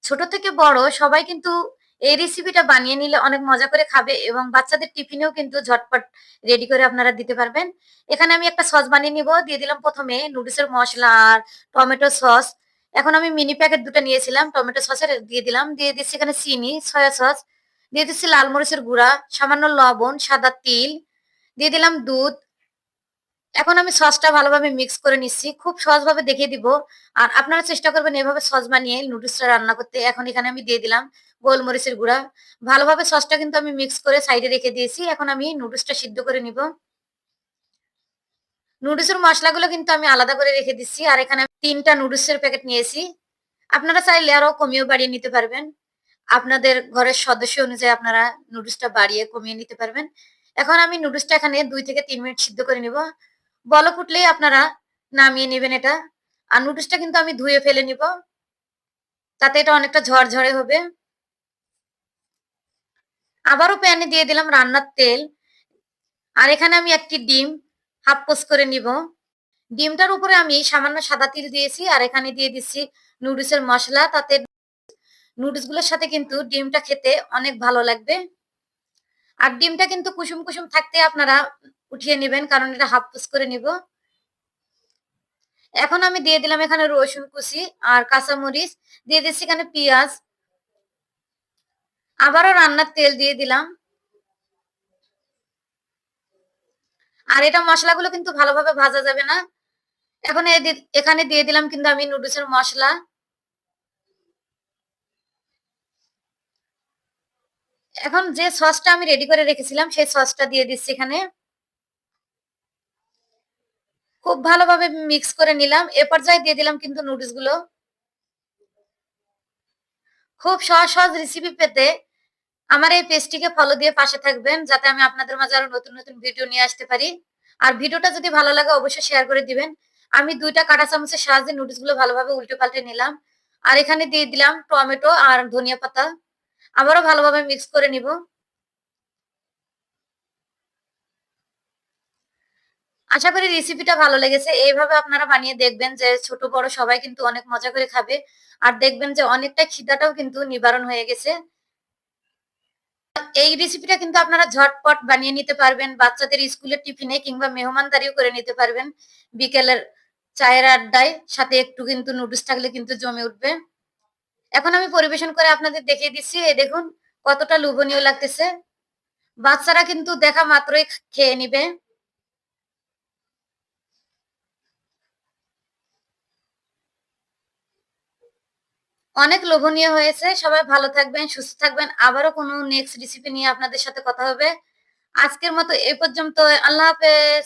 ছোট থেকে বড় সবাই কিন্তু এই রেসিপিটা বানিয়ে নিলে অনেক মজা করে খাবে এবং বাচ্চাদের টিফিনেও কিন্তু ঝটপট রেডি করে আপনারা দিতে পারবেন। এখানে আমি একটা সস বানিয়ে নিব। দিয়ে দিলাম ১ম এ নুডলসের মসলা আর টমেটো সস। এখন আমি মিনি প্যাকেট ২ টা নিয়েছিলাম। টমেটো সসের দিয়ে দিলাম। দিয়ে দিচ্ছি এখানে চিনি, সয়া সস, দিয়ে দিচ্ছি লাল মরিচের গুঁড়া, সামান্য লবণ, সাদা তিল, দিয়ে দিলাম দুধ। এখন আমি সসটা ভালোভাবে মিক্স করে নিচ্ছি। খুব সহজভাবে দেখিয়ে দিব। আর আপনারা চেষ্টা করবেন এভাবে সস বানিয়ে নুডলসটা রান্না করতে। এখন এখানে আমি দিয়ে দিলাম গোলমরিচের গুঁড়া। ভালোভাবে সসটা কিন্তু আমি মিক্স করে সাইডে রেখে দিয়েছি। এখন আমি নুডলসটা সিদ্ধ করে নিব। নুডলসের মসলাগুলো কিন্তু আমি আলাদা করে রেখে দিচ্ছি। আর এখানে আমি ৩ টা নুডলসের প্যাকেট নিয়েছি। আপনারা চাইলে আরো কমিয়েও বাড়িয়ে নিতে পারবেন। আপনাদের ঘরের সদস্য অনুযায়ী আপনারা নুডলসটা বাড়িয়ে কমিয়ে নিতে পারবেন। এখন আমি নুডলসটা এখানে ২ থেকে ৩ মিনিট সিদ্ধ করে নিব। বলক উঠলেই আপনারা নামিয়ে নিবেন এটা। আর নুডলসটা কিন্তু আমি ধুয়ে ফেলে নিব। তাতে এটা অনেকটা ঝরঝরে হবে। আবারও প্যানে দিয়ে দিলাম রান্নার তেল। আর এখানে আমি ১ টি ডিম হাফ পোচ করে নিব। ডিমটার উপরে আমি সামান্য সাদা তিল দিয়েছি। আর এখানে দিয়ে দিচ্ছি নুডলসের মসলা। তাতে নুডলসগুলোর সাথে কিন্তু ডিমটা খেতে অনেক ভালো লাগবে। আর ডিমটা কিন্তু কুসুম, কুসুম থাকতে আপনারা উঠিয়ে নিবেন কারণ এটা হাফ পোচ করে নিব। এখন আমি দিয়ে দিলাম এখানে রসুন কুচি আর কাঁচামরিচ, দিয়ে দিচ্ছি এখানে পেঁয়াজ। আবারও রান্নার তেল দিয়ে দিলাম। আর এটা মসলাগুলো কিন্তু ভালোভাবে ভাজা যাবে না। এখন এখানে দিয়ে দিলাম কিন্তু আমি নুডলসের মসলা। এখন যে সসটা আমি রেডি করে রেখেছিলাম সেই সসটা দিয়ে দিচ্ছি এখানে। খুব ভালোভাবে মিক্স করে নিলাম। এ পর্যায়ে দিয়ে দিলাম কিন্তু নুডলস গুলো। খুব সহজ, সহজ রেসিপি পেতে আমার এই পেজটিকে ফলো দিয়ে পাশে থাকবেন যাতে আমি আপনাদের মাঝে আরো নতুন, নতুন ভিডিও নিয়ে আসতে পারি। আর ভিডিওটা যদি ভালো লাগে অবশ্যই শেয়ার করে দিবেন। আমি ২ টা কাঁটা চামচের সাহায্যে নুডলস গুলো ভালোভাবে উল্টে-পাল্টে নিলাম। আর এখানে দিয়ে দিলাম টমেটো আর ধনিয়া পাতা। আবারও ভালোভাবে মিক্স করে নিব। আশা করি রেসিপিটা ভালো লেগেছে। এইভাবে আপনারা বানিয়ে দেখবেন যে ছোট বড় সবাই কিন্তু অনেক মজা করে খাবে। আর দেখবেন যে অনেকটা খিদাটাও কিন্তু নিবারণ হয়ে গেছে। এই রেসিপিটা কিন্তু আপনারা ঝটপট বানিয়ে নিতে পারবেন। বাচ্চাদের স্কুলের টিফিনে কিংবা মেহমানদারিও করে নিতে পারবেন। বিকেলের চায়ের আড্ডায় সাথে একটু কিন্তু নুডলস থাকলে কিন্তু জমে উঠবে। এখন আমি পরিবেশন করে আপনাদের দেখিয়ে দিচ্ছি। এই দেখুন কতটা লোভনীয় লাগতেছে। বাচ্চারা কিন্তু দেখা মাত্রই খেয়ে নিবে। অনেক লোভনীয় হয়েছে। সবাই ভালো থাকবেন, সুস্থ থাকবেন। আবারও কোনো নেক্সট রেসিপি নিয়ে আপনাদের সাথে কথা হবে। আজকের মতো এ পর্যন্ত। আল্লাহ হাফেজ।